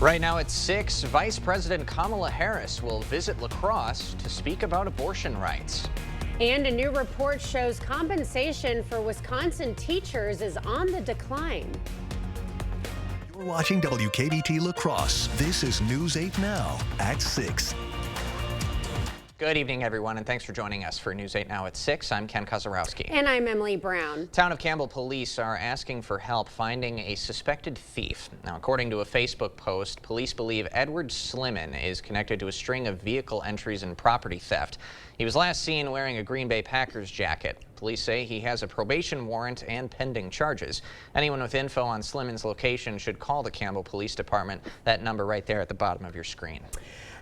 Right now at 6, Vice President Kamala Harris will visit La Crosse to speak about abortion rights. And a new report shows compensation for Wisconsin teachers is on the decline. You're watching WKBT La Crosse. This is News 8 Now at 6. Good evening, everyone, and thanks for joining us for News 8 Now at 6. I'm Ken Kozarowski. And I'm Emily Brown. Town of Campbell police are asking for help finding a suspected thief. Now, according to a Facebook post, police believe Edward Slimman is connected to a string of vehicle entries and property theft. He was last seen wearing a Green Bay Packers jacket. Police say he has a probation warrant and pending charges. Anyone with info on Slimman's location should call the Campbell Police Department. That number right there at the bottom of your screen.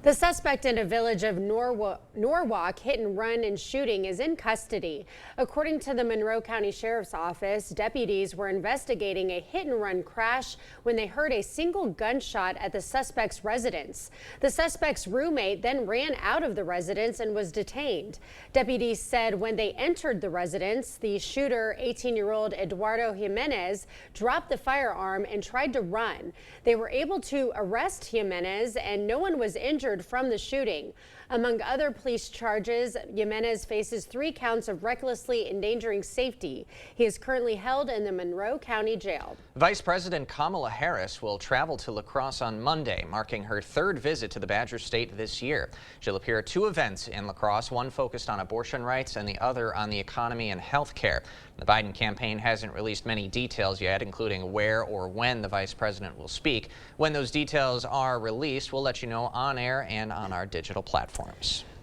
The suspect in a village of Norwalk hit and run and shooting is in custody. According to the Monroe County Sheriff's Office, deputies were investigating a hit and run crash when they heard a single gunshot at the suspect's residence. The suspect's roommate then ran out of the residence and was detained. Deputies said when they entered the residence, the shooter, 18-year-old Eduardo Jimenez, dropped the firearm and tried to run. They were able to arrest Jimenez and no one was injured from the shooting. Among other police charges, Jimenez faces 3 counts of recklessly endangering safety. He is currently held in the Monroe County Jail. Vice President Kamala Harris will travel to La Crosse on Monday, marking her 3rd visit to the Badger State this year. She'll appear at 2 events in La Crosse, one focused on abortion rights and the other on the economy and health care. The Biden campaign hasn't released many details yet, including where or when the vice president will speak. When those details are released, we'll let you know on air and on our digital platforms.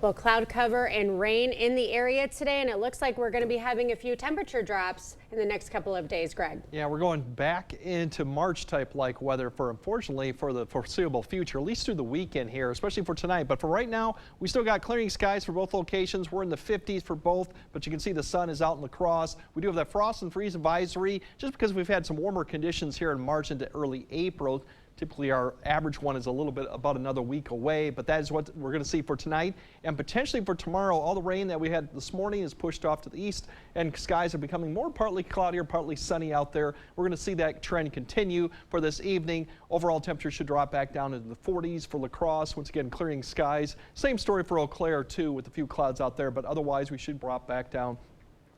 Well, cloud cover and rain in the area today, and it looks like we're going to be having a few temperature drops in the next couple of days, Greg. Yeah, we're going back into March type like weather unfortunately for the foreseeable future, at least through the weekend here, especially for tonight. But for right now, we still got clearing skies for both locations. We're in the 50s for both, but you can see the sun is out in La Crosse. We do have that frost and freeze advisory just because we've had some warmer conditions here in March into early April. Typically, our average one is a little bit about another week away, but that is what we're going to see for tonight and potentially for tomorrow. All the rain that we had this morning is pushed off to the east, and skies are becoming more partly cloudy or partly sunny out there. We're going to see that trend continue for this evening. Overall temperature should drop back down into the 40s for La Crosse. Once again, clearing skies. Same story for Eau Claire, too, with a few clouds out there, but otherwise we should drop back down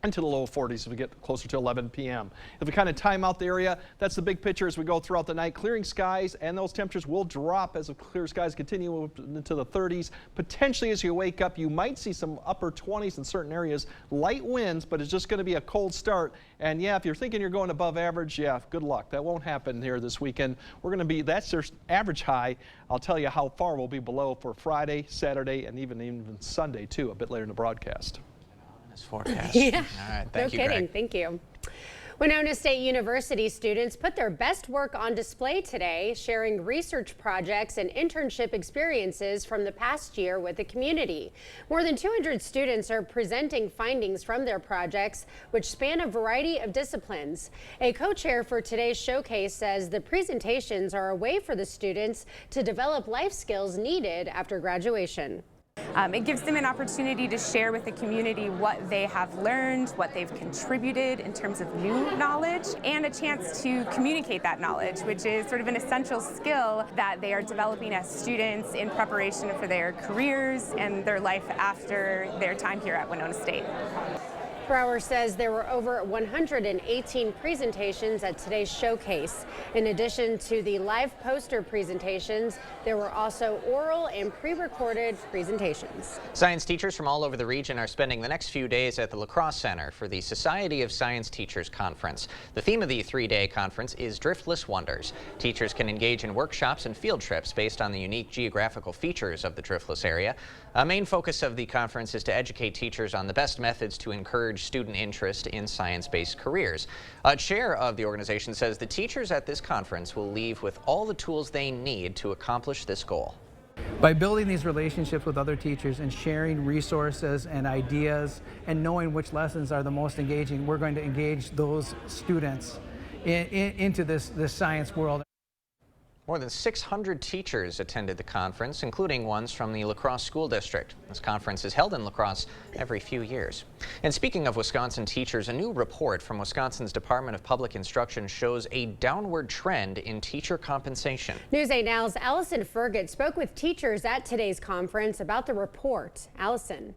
into the low 40s as we get closer to 11 p.m. If we kind of time out the area, that's the big picture as we go throughout the night. Clearing skies, and those temperatures will drop as the clear skies continue into the 30s. Potentially as you wake up, you might see some upper 20s in certain areas. Light winds, but it's just going to be a cold start. And yeah, if you're thinking you're going above average, yeah, good luck. That won't happen here this weekend. We're going to be, that's their average high. I'll tell you how far we'll be below for Friday, Saturday, and even Sunday, too, a bit later in the broadcast. This forecast. Yeah, all right, thank you, no kidding. Greg. Thank you. Winona State University students put their best work on display today, sharing research projects and internship experiences from the past year with the community. More than 200 students are presenting findings from their projects, which span a variety of disciplines. A co-chair for today's showcase says the presentations are a way for the students to develop life skills needed after graduation. It gives them an opportunity to share with the community what they have learned, what they've contributed in terms of new knowledge, and a chance to communicate that knowledge, which is sort of an essential skill that they are developing as students in preparation for their careers and their life after their time here at Winona State. Brower says there were over 118 presentations at today's showcase. In addition to the live poster presentations, there were also oral and pre-recorded presentations. Science teachers from all over the region are spending the next few days at the La Crosse Center for the Society of Science Teachers Conference. The theme of the 3-day conference is Driftless Wonders. Teachers can engage in workshops and field trips based on the unique geographical features of the Driftless area. A main focus of the conference is to educate teachers on the best methods to encourage student interest in science-based careers. A chair of the organization says the teachers at this conference will leave with all the tools they need to accomplish this goal. By building these relationships with other teachers and sharing resources and ideas and knowing which lessons are the most engaging, we're going to engage those students into this science world. More than 600 teachers attended the conference, including ones from the La Crosse School District. This conference is held in La Crosse every few years. And speaking of Wisconsin teachers, a new report from Wisconsin's Department of Public Instruction shows a downward trend in teacher compensation. News 8 Now's Allison Ferget spoke with teachers at today's conference about the report. Allison.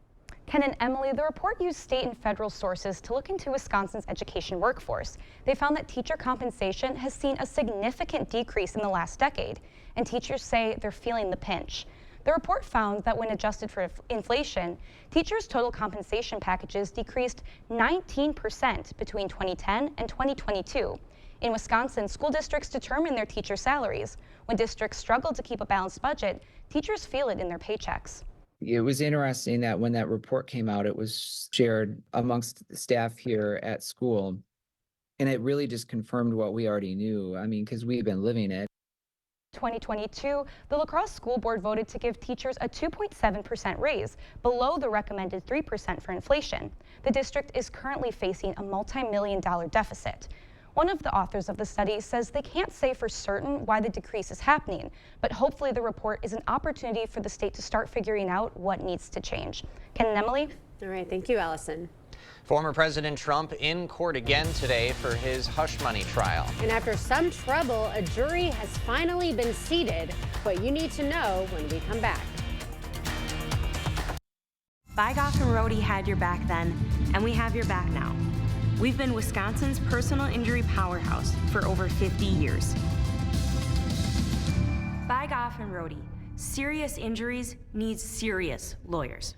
Ken and Emily, the report used state and federal sources to look into Wisconsin's education workforce. They found that teacher compensation has seen a significant decrease in the last decade, and teachers say they're feeling the pinch. The report found that when adjusted for inflation, teachers' total compensation packages decreased 19% between 2010 and 2022. In Wisconsin, school districts determine their teacher salaries. When districts struggle to keep a balanced budget, teachers feel it in their paychecks. It was interesting that when that report came out, it was shared amongst the staff here at school. And it really just confirmed what we already knew. I mean, because we've been living it. 2022, the La Crosse School Board voted to give teachers a 2.7% raise, below the recommended 3% for inflation. The district is currently facing a multi-million-dollar deficit. One of the authors of the study says they can't say for certain why the decrease is happening, but hopefully the report is an opportunity for the state to start figuring out what needs to change. Ken and Emily? All right, thank you, Allison. Former President Trump in court again today for his hush money trial. And after some trouble, a jury has finally been seated. What you need to know when we come back. Bygoff and Rohde had your back then, and we have your back now. We've been Wisconsin's personal injury powerhouse for over 50 years. Bygoff and Rohde. Serious injuries need serious lawyers.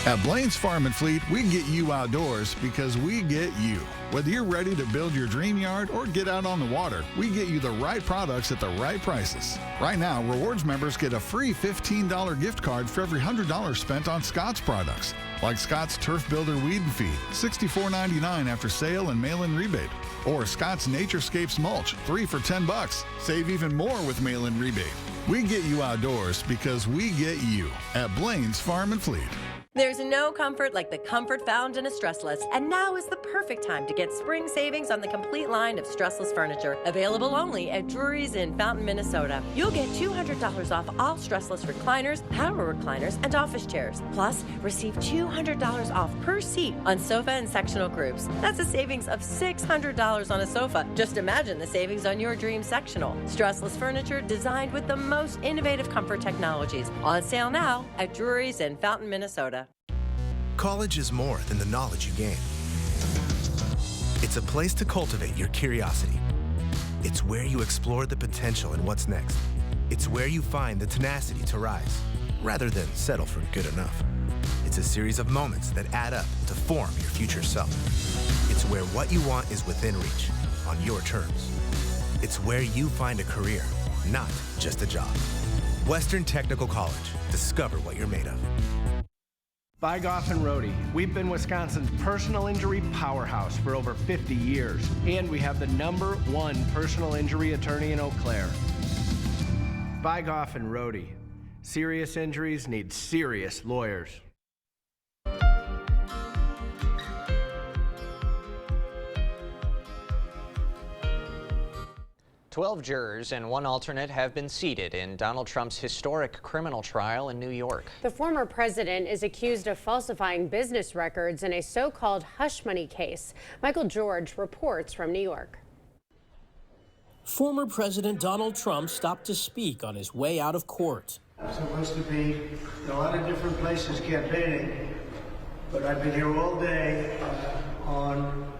At Blaine's Farm and Fleet, we get you outdoors because we get you. Whether you're ready to build your dream yard or get out on the water, we get you the right products at the right prices. Right now, Rewards members get a free $15 gift card for every $100 spent on Scott's products, like Scott's Turf Builder Weed and Feed, $64.99 after sale and mail-in rebate, or Scott's Naturescapes Mulch, 3 for $10. Save even more with mail-in rebate. We get you outdoors because we get you at Blaine's Farm and Fleet. There's no comfort like the comfort found in a Stressless, and now is the perfect time to get spring savings on the complete line of Stressless furniture, available only at Drury's in Fountain, Minnesota. You'll get $200 off all Stressless recliners, power recliners, and office chairs. Plus, receive $200 off per seat on sofa and sectional groups. That's a savings of $600 on a sofa. Just imagine the savings on your dream sectional. Stressless furniture designed with the most innovative comfort technologies. On sale now at Drury's in Fountain, Minnesota. College is more than the knowledge you gain. It's a place to cultivate your curiosity. It's where you explore the potential and what's next. It's where you find the tenacity to rise, rather than settle for good enough. It's a series of moments that add up to form your future self. It's where what you want is within reach, on your terms. It's where you find a career, not just a job. Western Technical College. Discover what you're made of. Bygoff and Rohde. We've been Wisconsin's personal injury powerhouse for over 50 years, and we have the #1 personal injury attorney in Eau Claire. Bygoff and Rohde. Serious injuries need serious lawyers. 12 jurors and 1 alternate have been seated in Donald Trump's historic criminal trial in New York. The former president is accused of falsifying business records in a so-called hush money case. Michael George reports from New York. Former President Donald Trump stopped to speak on his way out of court. I'm supposed to be in a lot of different places campaigning, but I've been here all day on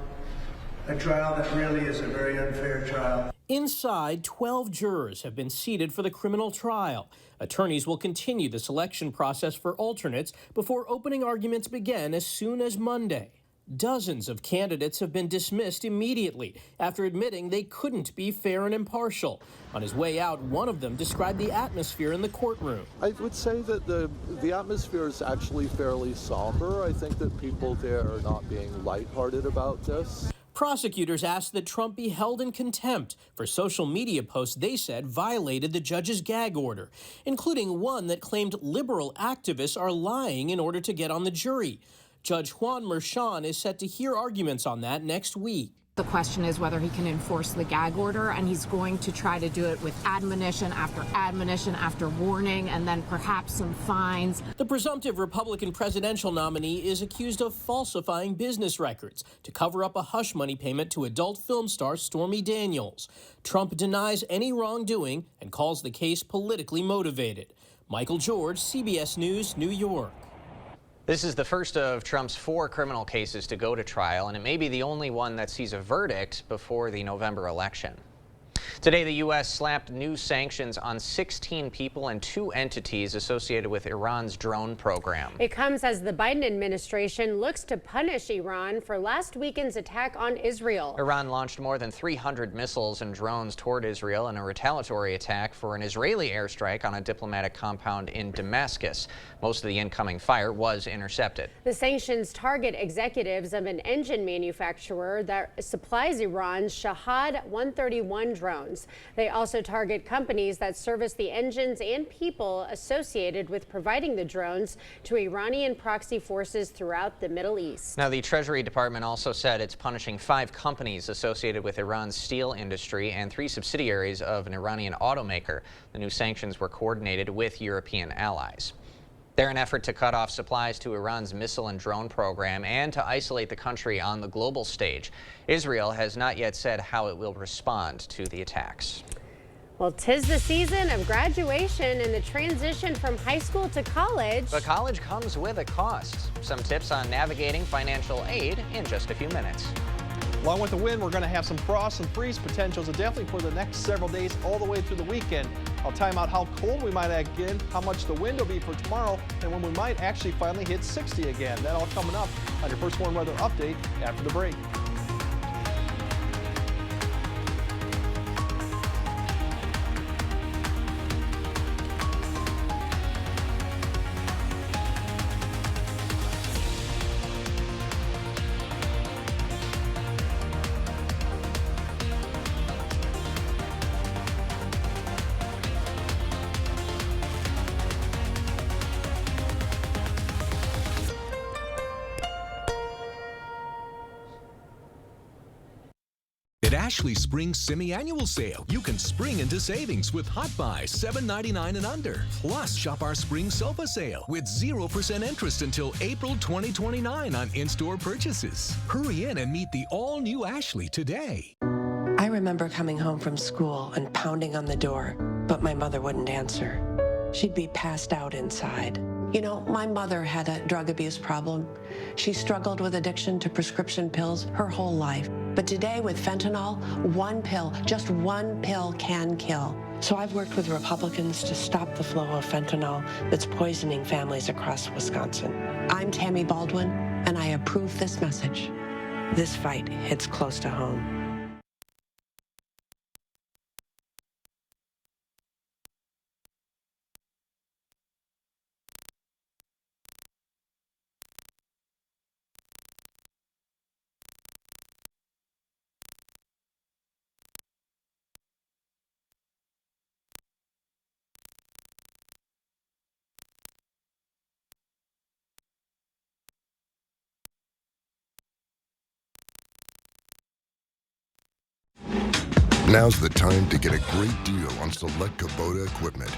a trial that really is a very unfair trial. Inside, 12 jurors have been seated for the criminal trial. Attorneys will continue the selection process for alternates before opening arguments begin as soon as Monday. Dozens of candidates have been dismissed immediately after admitting they couldn't be fair and impartial. On his way out, one of them described the atmosphere in the courtroom. I would say that the atmosphere is actually fairly somber. I think that people there are not being lighthearted about this. Prosecutors asked that Trump be held in contempt for social media posts they said violated the judge's gag order, including one that claimed liberal activists are lying in order to get on the jury. Judge Juan Merchan is set to hear arguments on that next week. The question is whether he can enforce the gag order, and he's going to try to do it with admonition after warning, and then perhaps some fines. The presumptive Republican presidential nominee is accused of falsifying business records to cover up a hush money payment to adult film star Stormy Daniels. Trump denies any wrongdoing and calls the case politically motivated. Michael George, CBS News, New York. This is the first of Trump's 4 criminal cases to go to trial, and it may be the only one that sees a verdict before the November election. Today, the U.S. slapped new sanctions on 16 people and 2 entities associated with Iran's drone program. It comes as the Biden administration looks to punish Iran for last weekend's attack on Israel. Iran launched more than 300 missiles and drones toward Israel in a retaliatory attack for an Israeli airstrike on a diplomatic compound in Damascus. Most of the incoming fire was intercepted. The sanctions target executives of an engine manufacturer that supplies Iran's Shahad 131 drones. They also target companies that service the engines and people associated with providing the drones to Iranian proxy forces throughout the Middle East. Now, the Treasury Department also said it's punishing 5 companies associated with Iran's steel industry and 3 subsidiaries of an Iranian automaker. The new sanctions were coordinated with European allies. They're an effort to cut off supplies to Iran's missile and drone program and to isolate the country on the global stage. Israel has not yet said how it will respond to the attacks. Well, 'tis the season of graduation and the transition from high school to college. But college comes with a cost. Some tips on navigating financial aid in just a few minutes. Along with the wind, we're going to have some frost and freeze potentials, and definitely for the next several days all the way through the weekend. I'll time out how cold we might again, how much the wind will be for tomorrow, and when we might actually finally hit 60 again. That all coming up on your First Warn Weather Update after the break. At Ashley Spring Semi-Annual Sale, you can spring into savings with Hot Buy $7.99 and under. Plus, shop our Spring Sofa Sale with 0% interest until April 2029 on in-store purchases. Hurry in and meet the all-new Ashley today. I remember coming home from school and pounding on the door, but my mother wouldn't answer. She'd be passed out inside. You know, my mother had a drug abuse problem. She struggled with addiction to prescription pills her whole life. But today with fentanyl, one pill, just one pill can kill. So I've worked with Republicans to stop the flow of fentanyl that's poisoning families across Wisconsin. I'm Tammy Baldwin, and I approve this message. This fight hits close to home. Now's the time to get a great deal on select Kubota equipment.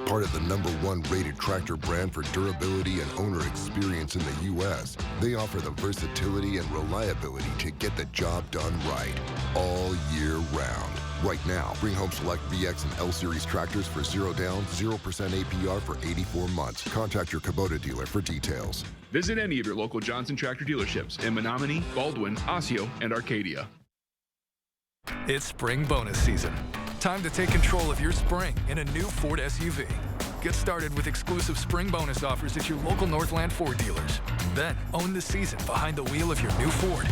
Part of the #1 rated tractor brand for durability and owner experience in the U.S., they offer the versatility and reliability to get the job done right, all year round. Right now, bring home select VX and L-Series tractors for 0 down, 0% APR for 84 months. Contact your Kubota dealer for details. Visit any of your local Johnson Tractor dealerships in Menominee, Baldwin, Osseo, and Arcadia. It's spring bonus season. Time to take control of your spring in a new Ford SUV. Get started with exclusive spring bonus offers at your local Northland Ford dealers. Then own the season behind the wheel of your new Ford.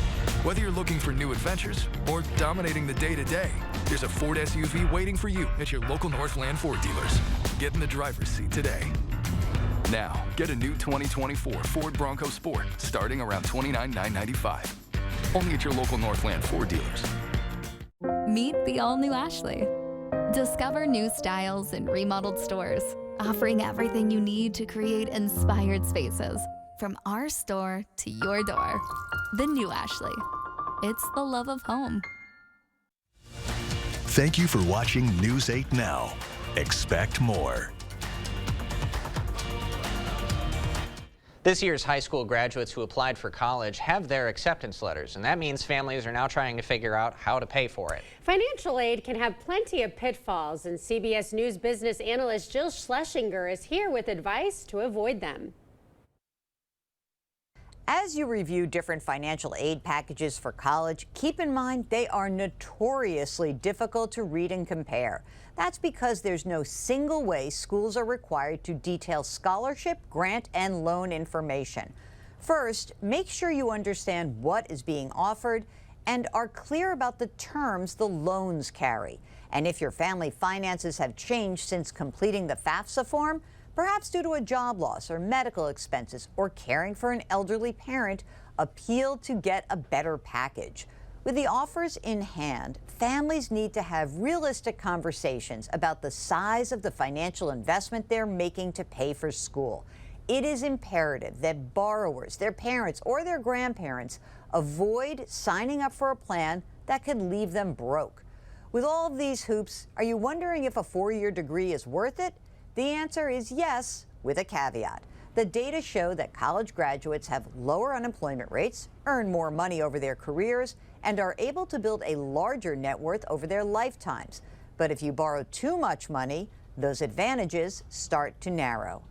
Whether you're looking for new adventures or dominating the day-to-day, there's a Ford SUV waiting for you at your local Northland Ford dealers. Get in the driver's seat today. Now, get a new 2024 Ford Bronco Sport starting around $29,995. Only at your local Northland Ford dealers. Meet the all-new Ashley. Discover new styles in remodeled stores, offering everything you need to create inspired spaces. From our store to your door, the new Ashley. it's the love of home. Thank you for watching News 8 Now. Expect more. This year's high school graduates who applied for college have their acceptance letters, and that means families are now trying to figure out how to pay for it. Financial aid can have plenty of pitfalls, and CBS News business analyst Jill Schlesinger is here with advice to avoid them. As you review different financial aid packages for college, keep in mind they are notoriously difficult to read and compare. That's because there's no single way schools are required to detail scholarship, grant, and loan information. First, make sure you understand what is being offered and are clear about the terms the loans carry. And if your family finances have changed since completing the FAFSA form, perhaps due to a job loss or medical expenses or caring for an elderly parent, appeal to get a better package. With the offers in hand, families need to have realistic conversations about the size of the financial investment they're making to pay for school. It is imperative that borrowers, their parents, or their grandparents avoid signing up for a plan that could leave them broke. With all of these hoops, are you wondering if a four-year degree is worth it? The answer is yes, with a caveat. The data show that college graduates have lower unemployment rates, earn more money over their careers, and are able to build a larger net worth over their lifetimes. But if you borrow too much money, those advantages start to narrow.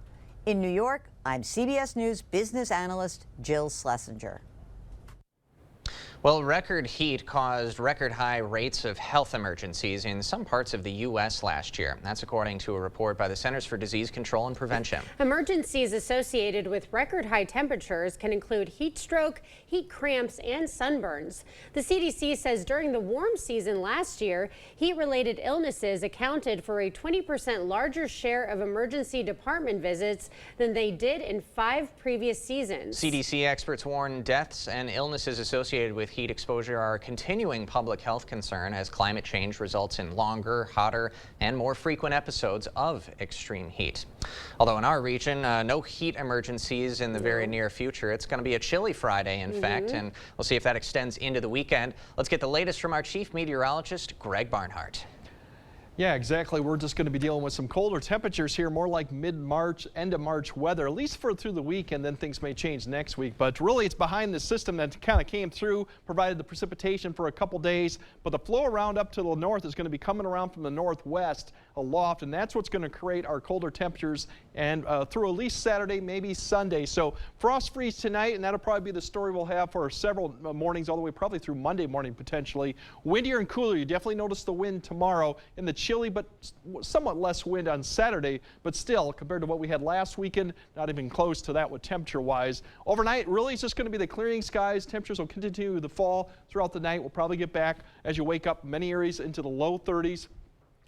In New York, I'm CBS News business analyst Jill Schlesinger. Well, record heat caused record high rates of health emergencies in some parts of the U.S. last year. That's according to a report by the Centers for Disease Control and Prevention. Emergencies associated with record high temperatures can include heat stroke, heat cramps, and sunburns. The CDC says during the warm season last year, heat-related illnesses accounted for a 20% larger share of emergency department visits than they did in 5 previous seasons. CDC experts warn deaths and illnesses associated with heat exposure are a continuing public health concern as climate change results in longer, hotter, and more frequent episodes of extreme heat. Although in our region, no heat emergencies in the very near future. It's going to be a chilly Friday, in fact, and we'll see if that extends into the weekend. Let's get the latest from our chief meteorologist, Greg Barnhart. Yeah, exactly. We're just going to be dealing with some colder temperatures here, more like mid-March, end of March weather, at least for through the week, and then things may change next week. But really, it's behind the system that kind of came through, provided the precipitation for a couple days. But the flow around up to the north is going to be coming around from the northwest aloft, and that's what's going to create our colder temperatures and through at least Saturday, maybe Sunday. So frost freeze tonight, and that'll probably be the story we'll have for several mornings, all the way probably through Monday morning potentially. Windier and cooler. You definitely notice the wind tomorrow in the chilly but somewhat less wind on Saturday, but still compared to what we had last weekend, not even close to that with temperature wise. Overnight really it's just going to be the clearing skies. Temperatures will continue to fall throughout the night. We'll probably get back as you wake up many areas into the low 30s.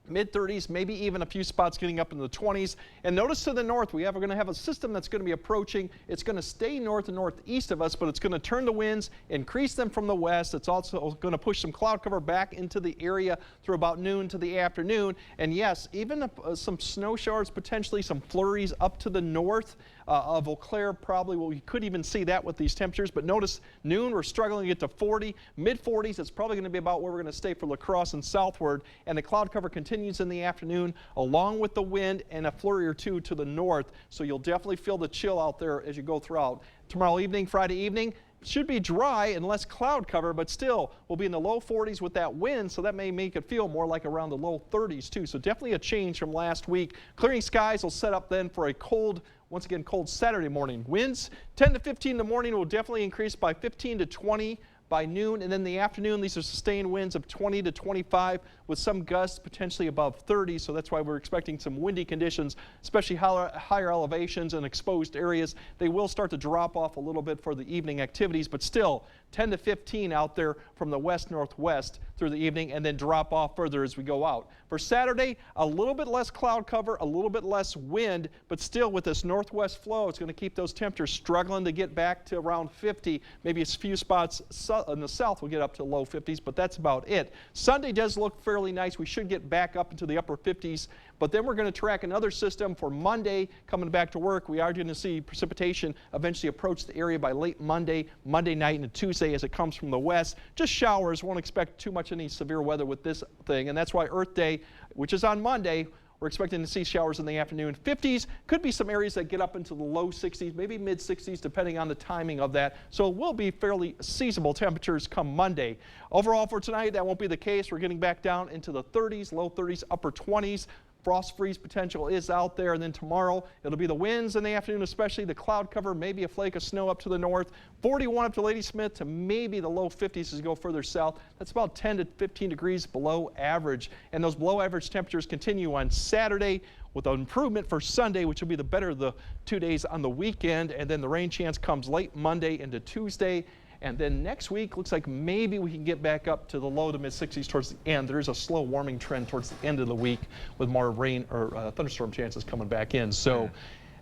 Mid-30s, maybe even a few spots getting up into the 20s. And notice to the north, we're going to have a system that's going to be approaching. It's going to stay north and northeast of us, but it's going to turn the winds, increase them from the west. It's also going to push some cloud cover back into the area through about noon to the afternoon. And yes, even some snow showers, potentially some flurries up to the north of Eau Claire. Probably, well, we could even see that with these temperatures. But notice noon, we're struggling to get to 40. Mid-40s, it's probably going to be about where we're going to stay for La Crosse and southward. And the cloud cover continues in the afternoon, along with the wind and a flurry or two to the north. So you'll definitely feel the chill out there as you go throughout. Tomorrow evening, Friday evening, should be dry and less cloud cover, but still we'll be in the low 40s with that wind, so that may make it feel more like around the low 30s too. So definitely a change from last week. Clearing skies will set up then for a cold, once again, cold Saturday morning. Winds 10 to 15 in the morning will definitely increase by 15 to 20 by noon, and then in the afternoon, these are sustained winds of 20 to 25 with some gusts potentially above 30. So that's why we're expecting some windy conditions, especially higher elevations and exposed areas. They will start to drop off a little bit for the evening activities, but still 10 to 15 out there from the west-northwest through the evening, and then drop off further as we go out. For Saturday, a little bit less cloud cover, a little bit less wind, but still with this northwest flow, it's going to keep those temperatures struggling to get back to around 50. Maybe a few spots in the south will get up to low 50s, but that's about it. Sunday does look fairly fairly nice. We should get back up into the upper 50s, but then we're going to track another system for Monday coming back to work. We are going to see precipitation eventually approach the area by late Monday night into Tuesday as it comes from the west. Just showers. Won't expect too much any severe weather with this thing, and that's why Earth Day, which is on Monday, we're expecting to see showers in the afternoon. 50s, could be some areas that get up into the low 60s, maybe mid 60s, depending on the timing of that. So it will be fairly seasonable temperatures come Monday. Overall for tonight, that won't be the case. We're getting back down into the 30s, low 30s, upper 20s. Frost freeze potential is out there, and then tomorrow it'll be the winds in the afternoon, especially the cloud cover, maybe a flake of snow up to the north. 41 up to Ladysmith to maybe the low 50s as you go further south. That's about 10 to 15 degrees below average, and those below average temperatures continue on Saturday with an improvement for Sunday, which will be the better of the 2 days on the weekend, and then the rain chance comes late Monday into Tuesday. And then next week, looks like maybe we can get back up to the low to mid 60s towards the end. There is a slow warming trend towards the end of the week with more rain or thunderstorm chances coming back in. So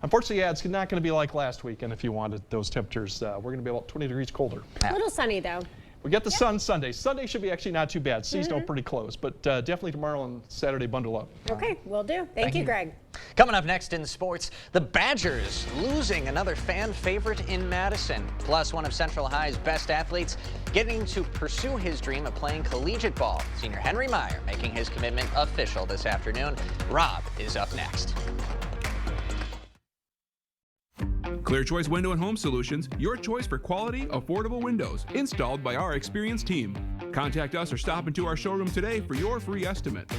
unfortunately, yeah, it's not going to be like last weekend if you wanted those temperatures. We're going to be about 20 degrees colder. A little sunny, though. We get the sun Sunday. Sunday should be actually not too bad. Seasonal pretty close, but definitely tomorrow and Saturday bundle up. Okay, will do. Thank you, Greg. Coming up next in sports, the Badgers losing another fan favorite in Madison. Plus, one of Central High's best athletes getting to pursue his dream of playing collegiate ball. Senior Henry Meyer making his commitment official this afternoon. Rob is up next. Clear Choice Window and Home Solutions, your choice for quality, affordable windows, installed by our experienced team. Contact us or stop into our showroom today for your free estimate.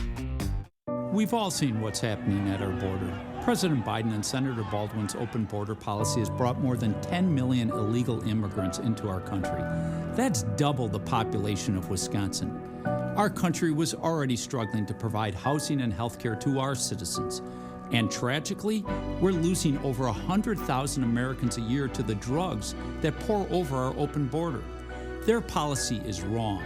We've all seen what's happening at our border. President Biden and Senator Baldwin's open border policy has brought more than 10 million illegal immigrants into our country. That's double the population of Wisconsin. Our country was already struggling to provide housing and health care to our citizens. And tragically, we're losing over 100,000 Americans a year to the drugs that pour over our open border. Their policy is wrong.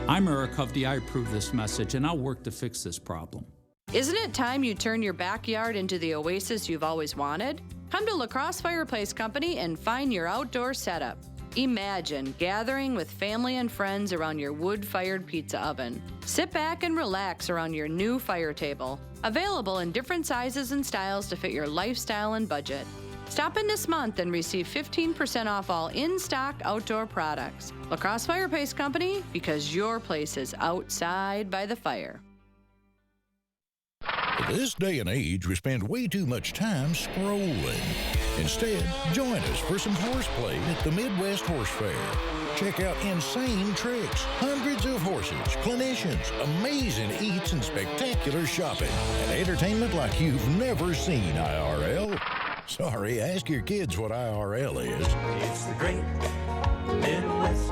I'm Eric Hovde. I approve this message, and I'll work to fix this problem. Isn't it time you turn your backyard into the oasis you've always wanted? Come to La Crosse Fireplace Company and find your outdoor setup. Imagine gathering with family and friends around your wood-fired pizza oven. Sit back and relax around your new fire table. Available in different sizes and styles to fit your lifestyle and budget. Stop in this month and receive 15% off all in-stock outdoor products. La Crosse Fireplace Company, because your place is outside by the fire. In this day and age, we spend way too much time scrolling. Instead, join us for some horseplay at the Midwest Horse Fair. Check out insane tricks, hundreds of horses, clinicians, amazing eats, and spectacular shopping. And entertainment like you've never seen, IRL. Sorry, ask your kids what IRL is. It's the great Midwest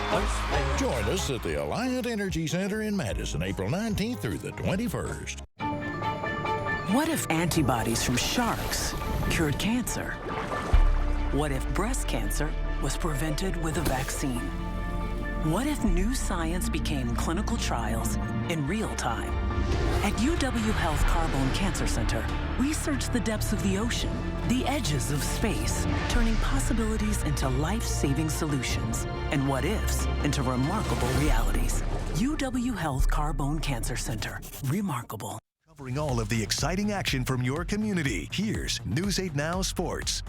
Horse Fair. Join us at the Alliant Energy Center in Madison, April 19th through the 21st. What if antibodies from sharks cured cancer? What if breast cancer was prevented with a vaccine? What if new science became clinical trials in real time? At UW Health Carbone Cancer Center, we search the depths of the ocean, the edges of space, turning possibilities into life-saving solutions and what-ifs into remarkable realities. UW Health Carbone Cancer Center. Remarkable. Covering all of the exciting action from your community, here's News 8 Now Sports.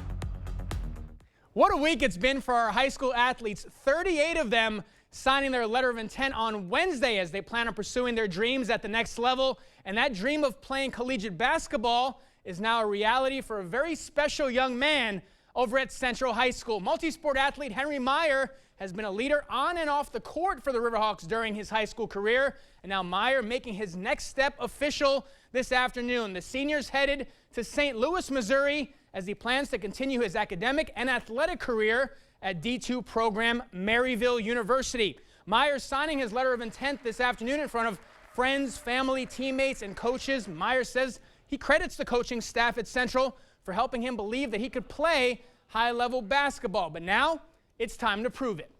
What a week it's been for our high school athletes. 38 of them signing their letter of intent on Wednesday as they plan on pursuing their dreams at the next level. And that dream of playing collegiate basketball is now a reality for a very special young man over at Central High School. Multi-sport athlete Henry Meyer has been a leader on and off the court for the Riverhawks during his high school career. And now Meyer making his next step official this afternoon. The senior's headed to St. Louis, Missouri, as he plans to continue his academic and athletic career at D2 program Maryville University. Meyer signing his letter of intent this afternoon in front of friends, family, teammates, and coaches. Meyer says he credits the coaching staff at Central for helping him believe that he could play high-level basketball. But now it's time to prove it.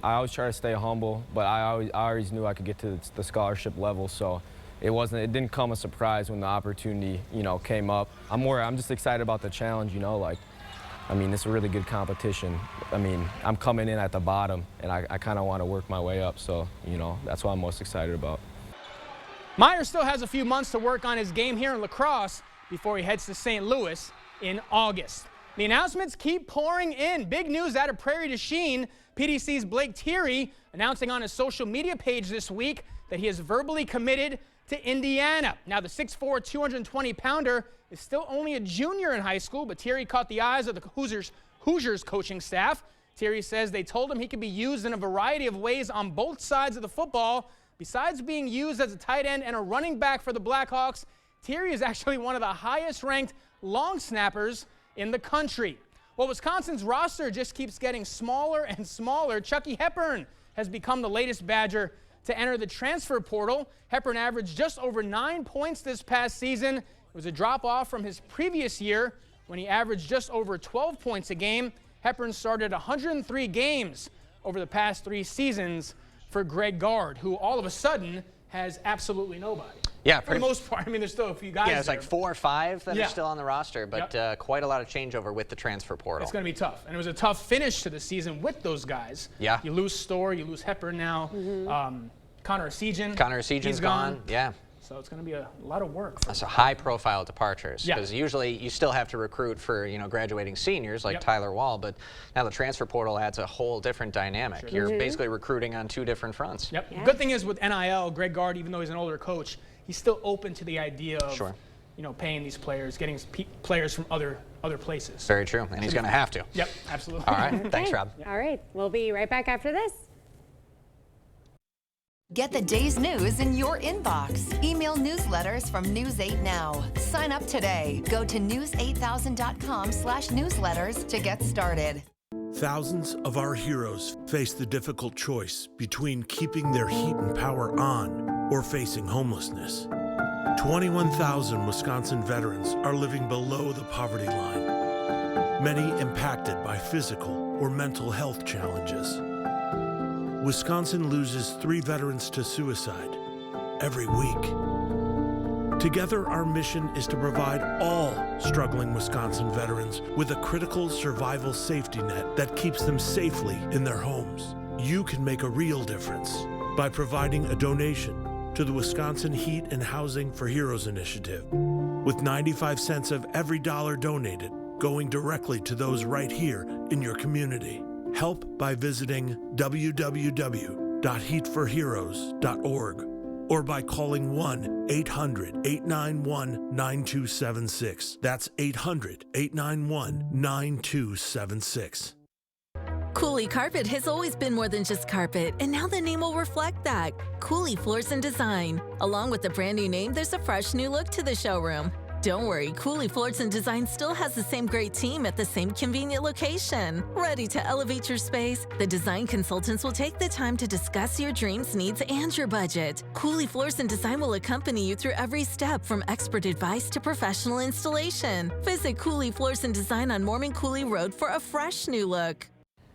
I always try to stay humble, but I always knew I could get to the scholarship level, so it didn't come a surprise when the opportunity, came up. I'm just excited about the challenge, it's a really good competition. I'm coming in at the bottom, and I kind of want to work my way up, so, that's what I'm most excited about. Meyer still has a few months to work on his game here in La Crosse before he heads to St. Louis in August. The announcements keep pouring in. Big news out of Prairie du Chien. PDC's Blake Thierry announcing on his social media page this week that he is verbally committed to Indiana. Now, the 6'4", 220-pounder is still only a junior in high school, but Thierry caught the eyes of the Hoosiers coaching staff. Thierry says they told him he could be used in a variety of ways on both sides of the football. Besides being used as a tight end and a running back for the Blackhawks, Thierry is actually one of the highest-ranked long snappers in the country. Well, Wisconsin's roster just keeps getting smaller and smaller. Chucky Hepburn has become the latest Badger to enter the transfer portal. Hepburn averaged just over 9 points this past season. It was a drop-off from his previous year when he averaged just over 12 points a game. Hepburn started 103 games over the past 3 seasons for Greg Gard, who all of a sudden has absolutely nobody. Yeah, for the most part. I mean, there's still a few guys. Yeah, it's there. like 4 or 5 that are still on the roster, but quite a lot of changeover with the transfer portal. It's going to be tough, and it was a tough finish to the season with those guys. Yeah. You lose Storr, you lose Hepburn now. Connor Esigen's gone. Yeah. So it's going to be a lot of work. That's a high-profile departures, Yeah. because usually you still have to recruit for graduating seniors like Tyler Wall, but now the transfer portal adds a whole different dynamic. You're basically recruiting on 2 different fronts. Yep. Yeah. Good thing is with NIL, Greg Gard, even though he's an older coach, he's still open to the idea of paying these players, getting players from other places. Very true, and he's going to have to. Yep, absolutely. All right, thanks, Rob. All right, we'll be right back after this. Get the day's news in your inbox. Email newsletters from News 8 Now. Sign up today. Go to news8000.com/newsletters to get started. Thousands of our heroes face the difficult choice between keeping their heat and power on or facing homelessness. 21,000 Wisconsin veterans are living below the poverty line, many impacted by physical or mental health challenges. Wisconsin loses 3 veterans to suicide every week. Together, our mission is to provide all struggling Wisconsin veterans with a critical survival safety net that keeps them safely in their homes. You can make a real difference by providing a donation to the Wisconsin Heat and Housing for Heroes initiative, with 95 cents of every dollar donated going directly to those right here in your community. Help by visiting www.heatforheroes.org or by calling 1-800-891-9276. That's 800-891-9276. Cooley Carpet has always been more than just carpet, and now the name will reflect that. Cooley Floors and Design. Along with the brand new name, there's a fresh new look to the showroom. Don't worry, Cooley Floors and Design still has the same great team at the same convenient location. Ready to elevate your space? The design consultants will take the time to discuss your dreams, needs, and your budget. Cooley Floors and Design will accompany you through every step, from expert advice to professional installation. Visit Cooley Floors and Design on Mormon Cooley Road for a fresh new look.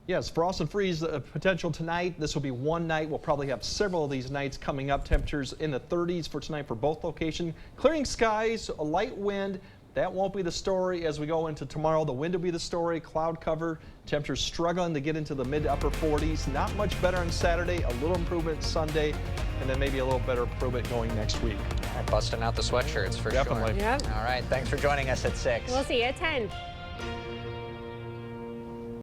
Yes, frost and freeze potential tonight. This will be one night. We'll probably have several of these nights coming up. Temperatures in the 30s for tonight for both locations. Clearing skies, a light wind. That won't be the story as we go into tomorrow. The wind will be the story. Cloud cover. Temperatures struggling to get into the mid to upper 40s. Not much better on Saturday. A little improvement Sunday, and then maybe a little better improvement going next week. All right, busting out the sweatshirts for Definitely. sure. Yep. All right, thanks for joining us at 6. We'll see you at 10.